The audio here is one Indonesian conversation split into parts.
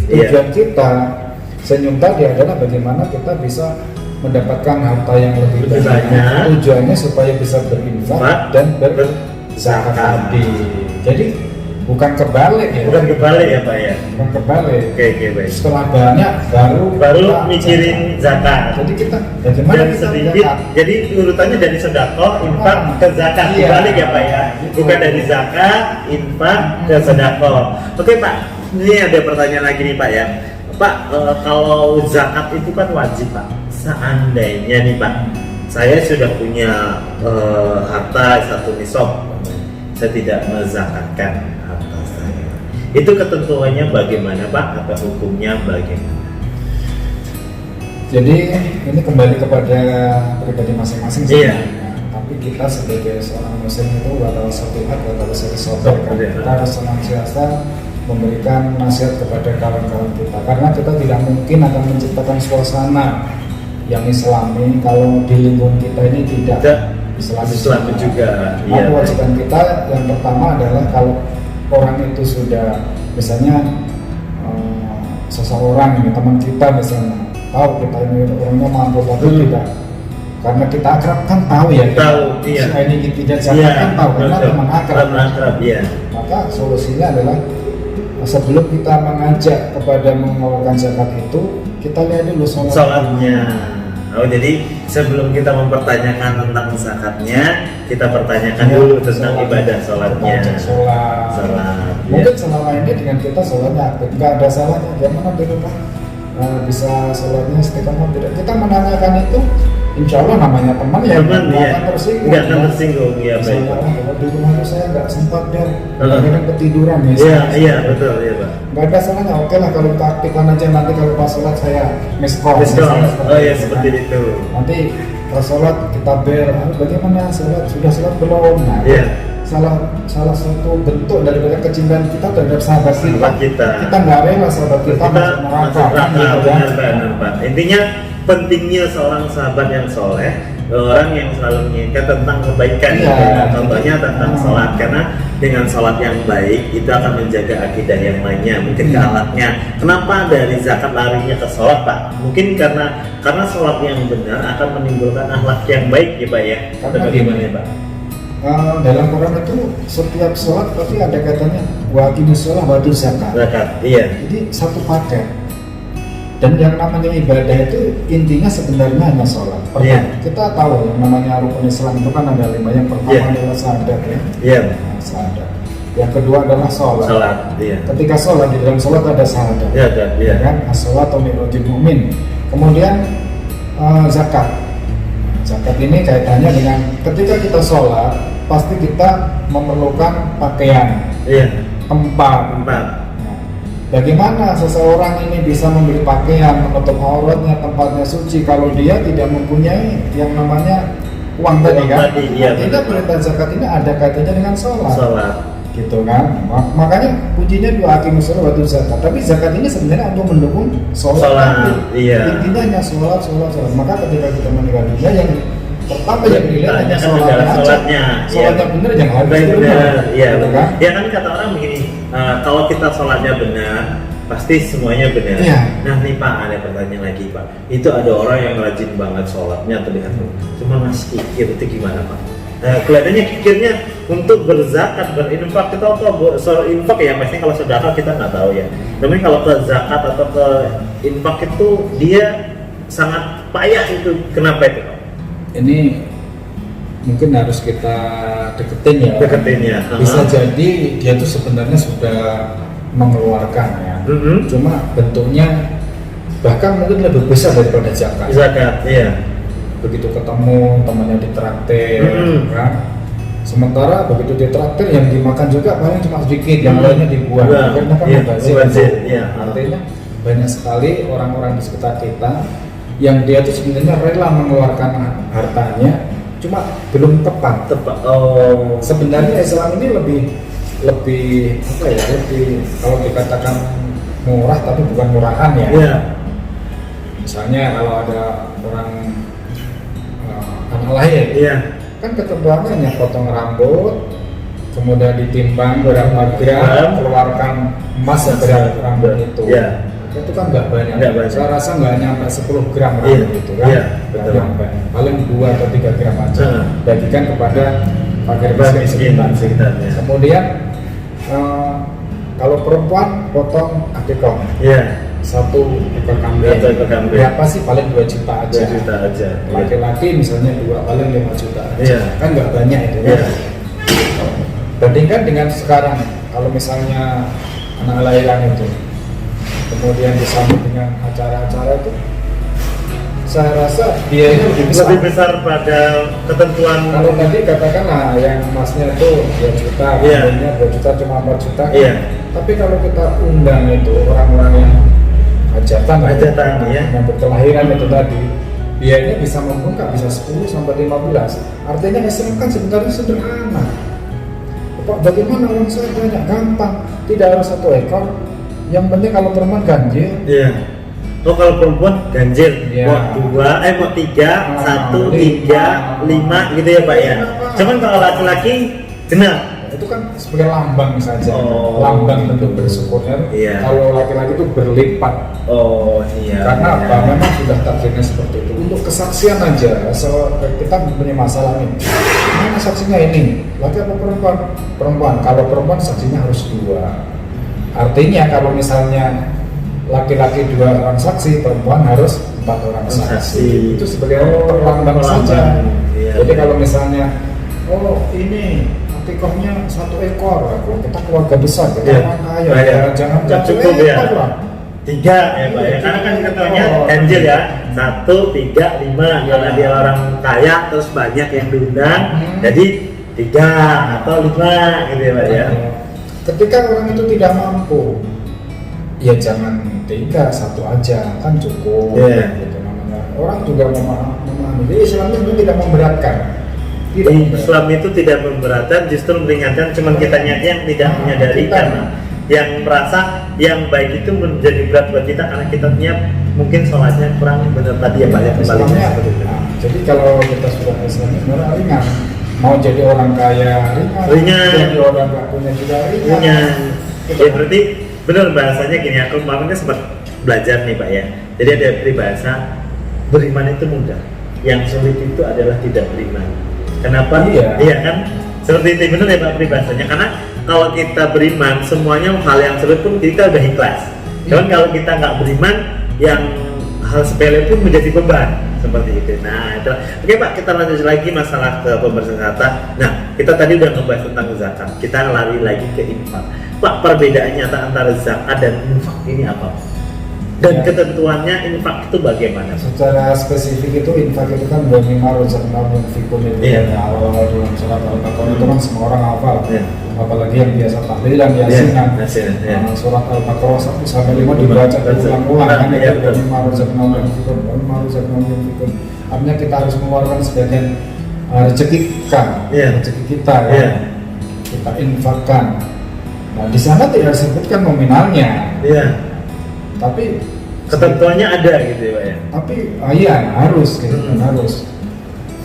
Tujuan kita senyum tadi adalah bagaimana kita bisa mendapatkan harta yang lebih banyak. Tujuannya supaya bisa berinfak dan berzakat tadi. Jadi bukan kebalik ya. Bukan kebalik ya Pak ya. Bukan kebalik. Oke baik. Setelah banyak baru mikirin zakat. Jadi kita bagaimana dari kita sedikit. Jadi urutannya dari sedekah, infak ke zakat. Dibalik ya Pak ya. Bukan dari zakat, infak ke sedekah. Oke Pak. Ini ada pertanyaan lagi nih Pak ya. Pak, kalau zakat itu kan wajib Pak. Seandainya nih Pak, saya sudah punya harta satu nisab, saya tidak menzakatkan harta saya. Itu ketentuannya bagaimana Pak? Atau hukumnya bagaimana? Jadi ini kembali kepada pribadi masing-masing. Iya. Tapi kita sebagai seorang muslim itu adalah satu hak, adalah satu sobat. Kita harus senantiasa memberikan nasihat kepada kawan-kawan kita, karena kita tidak mungkin akan menciptakan suasana yang islami kalau di lingkungan kita ini tidak islami juga. Nah, kewajiban kita yang pertama adalah kalau orang itu sudah misalnya seseorang ini teman kita misalnya tahu kita ini orangnya mampu tapi tidak, karena kita akrab kan tahu ya, tahu ini tidak zakat kan tahu karena teman akrab, maka solusinya adalah sebelum kita mengajak kepada mengeluarkan zakat itu, kita lihat dulu sholatnya. Oh, jadi sebelum kita mempertanyakan tentang zakatnya, kita pertanyakan dulu tentang ibadah sholatnya. Sholat. Mungkin selama ini dengan kita sholatnya nggak ada salahnya, gimana di rumah bisa sholatnya istiqomah tidak? Kita menanyakan itu, insya Allah namanya teman ya, nggak akan tersinggung. Ya baik. Kalau di rumah itu saya nggak sempat dan kadang ketiduran ya. Iya betul ya Pak. Nggak ada salahnya, oke lah kalau kita aktifkan aja, nanti kalau pas sholat saya miss call. Oh ya seperti itu. Nanti pas sholat kita bagaimana sholat, sudah sholat belum? Nah, salah satu bentuk daripada kecintaan kita terhadap sahabat kita nggak rela sahabat kita masuk neraka. Benar Pak. Intinya pentingnya seorang sahabat yang soleh, orang yang selalu mengingatkan tentang kebaikan. Contohnya tentang sholat, karena dengan sholat yang baik itu akan menjaga akidah yang lainnya, mungkin ke akhlaknya. Kenapa dari zakat larinya ke sholat Pak? Mungkin karena sholat yang benar akan menimbulkan akhlak yang baik ya Pak ya. Atau bagaimana ya Pak? Dalam Quran itu setiap sholat pasti ada katanya wa aqimus sholah wa atuz zakat. Jadi satu paket. Dan yang namanya ibadah itu intinya sebenarnya hanya sholat. Kita tahu yang namanya rukun Islam itu kan ada 5. Yang pertama adalah syahadat ya. Syahadat. Yang kedua adalah sholat. Ketika sholat, di dalam sholat ada syahadat. Kan? As-sholatu mi'ratul mu'min. Kemudian zakat. Zakat ini kaitannya dengan ketika kita sholat, pasti kita memerlukan pakaian, tempat. Bagaimana seseorang ini bisa membeli pakaian, menutup auratnya, tempatnya suci kalau dia tidak mempunyai yang namanya uang tadi kan? Tidak, perintah zakat ini ada kaitannya dengan sholat. Gitu kan? Makanya kuncinya dua aqimus sholah wa atuz zakat. Tapi zakat ini sebenarnya untuk mendukung sholat. Intinya hanya sholat. Maka ketika kita meninggal dunia, yang pertama yang dilihat hanya sholatnya. Sholatnya benar, jangan habis itu. Ya kan kata orang begini, kalau kita sholatnya benar, pasti semuanya benar. Nah nih Pak, ada pertanyaan lagi Pak. Itu ada orang yang rajin banget sholatnya terlihat, cuma masih kikir, itu gimana Pak? Kelihatannya kikirnya untuk berzakat, berinfak. Kita tahu soal infak ya, maksudnya kalau sedekah kita nggak tahu ya. Tapi kalau ke zakat atau ke infak itu dia sangat payah itu. Kenapa itu Pak? Ini mungkin harus kita deketin ya. Bisa jadi dia tuh sebenarnya sudah mengeluarkan ya. Cuma bentuknya bahkan mungkin lebih besar daripada zakat. Begitu ketemu temannya ditraktir, kan? Sementara begitu ditraktir yang dimakan juga paling cuma sedikit, yang lainnya dibuang. Karena kan mubazir. Artinya banyak sekali orang-orang di sekitar kita yang dia itu sebenarnya rela mengeluarkan hartanya, cuma belum tepat. Sebenarnya Islam ini lebih apa ya? Lebih kalau dikatakan murah tapi bukan murahan ya. Misalnya kalau ada orang anak lahir, kan ketentuannya hanya potong rambut, kemudian ditimbang berapa gram, keluarkan emas yang berapa rambut itu. itu kan nggak banyak. Nggak banyak. Saya rasa nggak nyampe 10 gram Iya, gitu kan. iya, Nggak betul. nyampe. Paling 2 atau 3 gram aja. Bagikan kepada fakir Miskin miskin sekitar, ya. Kemudian kalau perempuan potong akikah. Iya. 1 ekor kambing. 1 ekor kambing. Berapa sih? Paling 2 juta aja. 2 juta aja. Laki-laki misalnya 2 paling 5 juta aja. Iya. Kan nggak banyak itu Iya. kan. Bandingkan dengan sekarang, kalau misalnya anak lahiran itu kemudian disambut dengan acara-acara itu, saya rasa biayanya lebih besar. Lebih besar pada ketentuan. Kalau tadi katakanlah yang emasnya itu 2 juta, Iya. kambingnya 2 juta cuma 4 juta. Iya. Tapi kalau kita undang itu orang-orang yang hajatan, Ya. yang berkelahiran itu tadi, biayanya bisa membengkak, bisa 10 sampai 15. Artinya Islam kan sebenarnya sederhana. Pak, bagaimana uang saya banyak? Gampang, tidak harus 1 ekor. Yang penting kalau perempuan ganjil. Iya. Oh, kalau perempuan ganjil, Iya. mau 2, mau 3, 1, 3, 5 gitu ya Pak ya. Cuman kalau laki-laki genap. Itu kan sebagai lambang saja, Oh. lambang bentuk bersyukurnya. Iya. Kalau laki-laki itu berlipat. Oh iya. Karena iya. apa? Memang sudah takdirnya seperti itu. Untuk kesaksian aja, kita punya masalah nih. Mana saksinya ini? Laki apa perempuan? Perempuan. Kalau perempuan saksinya harus 2. Artinya kalau misalnya laki-laki 2 orang saksi, perempuan harus 4 orang Saksi. saksi. Itu sebagai lambang lambang. saja. Iya. Jadi kalau misalnya, oh ini akikahnya 1 ekor, kalau kita keluarga besar, kita Iya. orang kaya, Kaya. ya, jangan Nggak 1 cukup ya. ekor lah. 3 ya Pak ya. Karena kan ketuanya ganjil ya. 1, 3, 5. Iya. Karena dia orang kaya terus banyak yang diundang. Jadi 3 atau 5 gitu ya Pak ya. Ketika orang itu tidak mampu, ya jangan 3, 1 aja kan cukup. Iya. Gitu namanya. Orang juga memahami. Jadi Islam itu tidak memberatkan. Tidak Islam itu tidak memberatkan, justru meringankan. Cuman kita yang tidak menyadari kita. karena yang merasa yang baik itu menjadi berat buat kita karena kita mungkin sholatnya kurang benar tadi ya Pak ya, kembali Islamnya, seperti itu. nah, jadi kalau kita sudah Islam sebenarnya ringan. Mau jadi orang kaya Ringan. jadi orang nggak punya juga ringan. Punya Gitu. ya berarti benar bahasanya gini, aku kemarin kan sempat belajar nih Pak ya. Jadi ada peribahasa beriman itu mudah, yang sulit itu adalah tidak beriman. Kenapa? Iya. Iya kan? Seperti itu benar ya Pak peribahasanya. Karena kalau kita beriman, semuanya hal yang sulit pun kita udah ikhlas. Cuman kalau kita nggak beriman, yang hal sepele pun menjadi beban seperti itu. Nah itu. Oke Pak, kita lanjut lagi masalah ke pembersihan harta. Nah kita tadi udah ngebahas tentang zakat. Kita lari lagi ke infak. Pak, perbedaan nyata antara zakat dan infak ini apa? Dan Ya. ketentuannya infak itu bagaimana? Secara spesifik itu infak itu kan dua mimar rozakna munfikun itu Iya. ya awal-awal dalam surat Al-Baqarah itu kan semua orang hafal. Iya. Apalagi yang biasa tahlilan yasinan. Yasinan, iya. Surat Al-Baqarah 1 sampai 5 dibaca berulang-ulang kan Iya, itu dua betul. mimar rozakna munfikun, dua mimar rozakna munfikun. Artinya kita harus mengeluarkan sebagian rezeki Iya. rezeki kita ya. Iya. Kita infakkan. Nah, di sana tidak disebutkan nominalnya, Iya. tapi Ketentuannya ada gitu ya Pak ya. tapi iya harus gitu kan, Hmm. harus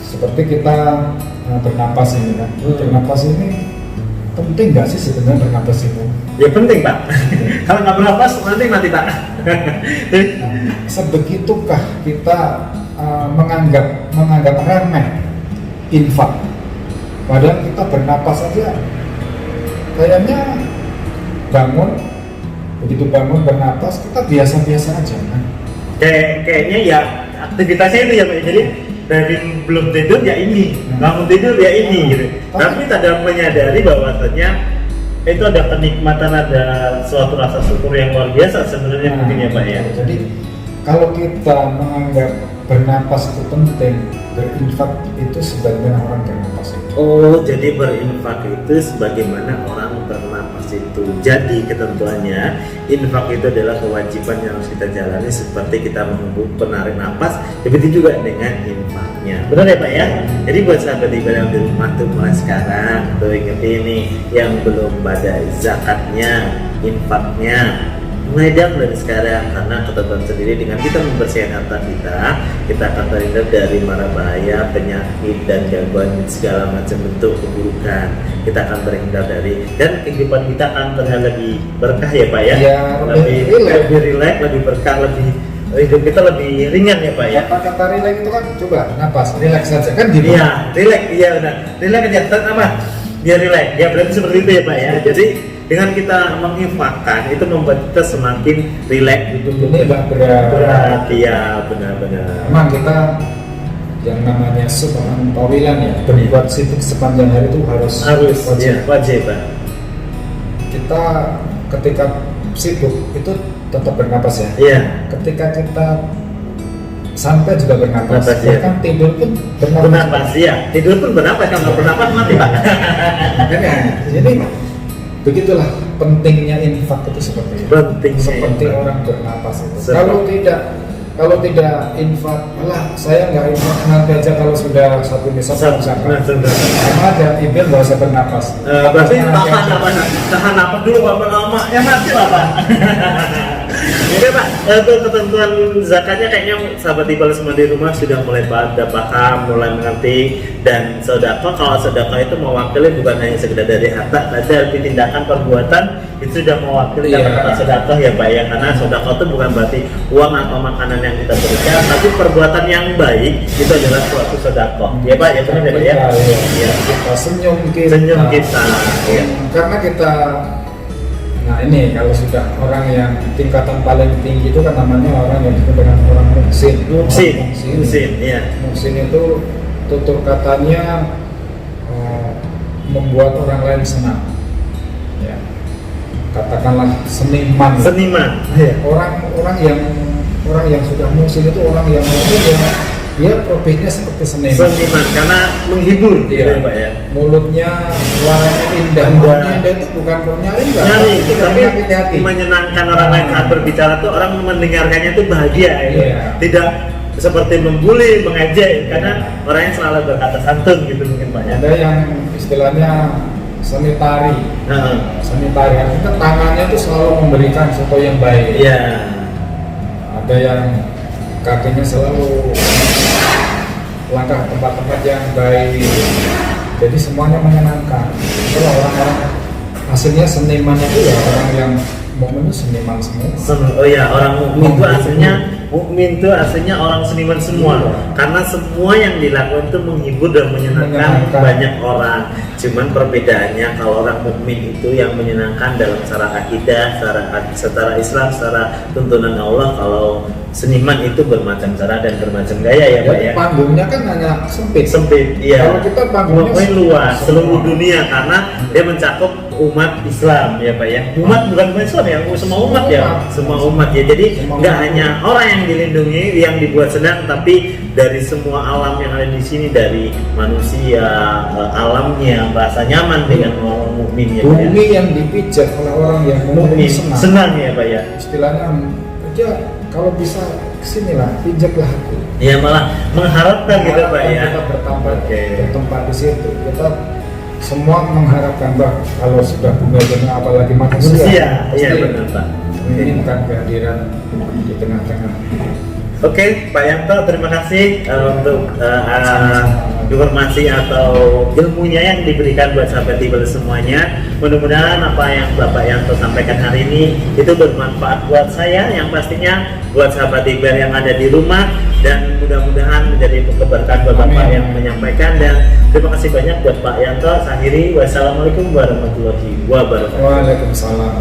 seperti kita bernapas ini kan. Bernapas ini penting nggak sih sebenarnya bernapas itu? Ya penting Pak. Kalau nggak bernapas nanti mati Pak. Nah, sebegitukah kita menganggap remeh infak, padahal kita bernapas aja kayaknya begitu bangun bernapas kita biasa-biasa aja kan? Kayaknya ya aktivitasnya itu ya Pak. Jadi dari belum tidur ya ini, bangun tidur ya ini gitu. Tapi tidak menyadari bahwasanya itu ada kenikmatan, ada suatu rasa syukur yang luar biasa sebenarnya mungkin ya Pak ya. Jadi kalau kita menganggap bernapas itu penting, berinfak itu sebagaimana orang bernapas itu. Oh, jadi berinfak itu sebagaimana orang bernapas itu. Jadi ketentuannya infak itu adalah kewajiban yang harus kita jalani seperti kita menarik napas, begitu juga dengan infaknya. Benar ya Pak ya? Jadi buat sahabat ibadah di rumah tuh mulai sekarang tuh ingat ini yang belum pada zakatnya, infaknya, mulai dari sekarang, karena ketentuan sendiri dengan kita membersihkan harta kita akan terhindar dari mara bahaya, penyakit dan gangguan segala macam bentuk keburukan. kita akan terhindar dari, dan kehidupan kita akan terlihat lebih berkah ya Pak ya. Iya, lebih rileks, lebih berkah, lebih hidup kita lebih ringan ya Pak ya. Kata relax itu kan coba napas, relax saja kan gitu. Iya, relax, iya benar. Relax aja, apa? Biar relax. Ya berarti seperti itu ya Pak ya. Jadi dengan kita menginfakkan itu membuat kita semakin relax. Hidup ini nggak berat. Iya, benar-benar. Memang kita yang namanya subhan tawilan ya, berbuat sibuk sepanjang hari itu harus wajib. Ya, wajib Pak. Kita ketika sibuk itu tetap bernapas ya. Iya. Ketika kita santai juga bernapas. Ya. Bahkan tidur pun bernapas. Iya. Tidur pun bernapas, kalau nggak bernapas mati Pak. Makanya, jadi begitulah pentingnya infak itu seperti itu. Seperti orang bernapas itu. Kalau tidak infak, alah saya nggak infak nanti aja kalau sudah satu nisab zakat. Sama ada ibn nggak usah bernapas. Berarti tahan apa dulu Pak, lama ya mati lah Pak. Oke Pak, untuk ketentuan zakatnya kayaknya sahabat Iqbal semua di rumah sudah mulai pada paham, mulai mengerti. Dan sedekah, kalau sedekah itu mewakili bukan hanya sekedar dari harta, tapi tindakan perbuatan itu sudah mewakili kata-kata sedekah ya Pak ya. Karena sedekah itu bukan berarti uang atau makanan yang kita berikan, tapi perbuatan yang baik itu adalah suatu sedekah. Ya Pak, ya benar ya. Ya, kita senyum kita. Ya. Karena kita, nah ini kalau sudah orang yang tingkatan paling tinggi itu kan namanya orang yang disebut dengan orang muhsin. Ya. Muhsin itu tutur katanya membuat orang lain senang. Ya. Katakanlah seniman. Ya. Orang yang sudah muhsin itu orang yang mungkin dia profesinya seperti seniman karena menghibur ya Pak ya. Mulutnya suaranya indah itu bukan nyari tapi menyenangkan orang lain saat berbicara tuh orang mendengarkannya tuh bahagia ya. Tidak seperti membuli, mengejek karena orangnya selalu berkata santun gitu mungkin Pak ya. Ada yang istilahnya seni tari artinya tangannya tuh selalu memberikan sesuatu yang baik. Ada yang kakinya selalu langkah tempat-tempat yang baik, jadi semuanya menyenangkan. Itulah orang-orang hasilnya seniman itu ya orang yang mukmin itu seniman semua. Oh ya, orang mukmin itu aslinya orang seniman semua. Karena semua yang dilakukan itu menghibur dan menyenangkan banyak orang. Cuman perbedaannya kalau orang mukmin itu yang menyenangkan dalam secara akidah, secara Islam, secara tuntunan Allah. Kalau seniman itu bermacam cara dan bermacam gaya ya Pak ya. Panggungnya kan hanya sempit. Iya. Kalau kita panggungnya luas, seluruh dunia karena dia mencakup umat Islam ya Pak ya. Umat bukan Islam ya, semua umat ya. Semua umat ya. Jadi nggak hanya orang yang dilindungi, yang dibuat senang, tapi dari semua alam yang ada di sini, dari manusia, alamnya merasa nyaman dengan orang mukmin ya Pak ya. Bumi yang dipijak oleh orang yang mukmin senang ya Pak ya. Istilahnya aja kalau bisa kesinilah, pijaklah aku. Ya malah mengharapkan gitu Pak ya. Kita bertempat di situ. Kita semua mengharapkan kalau sudah bumi dunia apalagi manusia. Iya benar Pak. Menginginkan kehadiran di tengah-tengah. Oke, Pak Yanto, terima kasih untuk informasi atau ilmunya yang diberikan buat sahabat Iqbal semuanya. Mudah-mudahan apa yang Bapak Yanto sampaikan hari ini itu bermanfaat buat saya, yang pastinya buat sahabat Iqbal yang ada di rumah, dan mudah-mudahan menjadi keberkahan buat Bapak yang menyampaikan. Dan terima kasih banyak buat Pak Yanto. Saya akhiri, wassalamualaikum warahmatullahi wabarakatuh. Waalaikumsalam.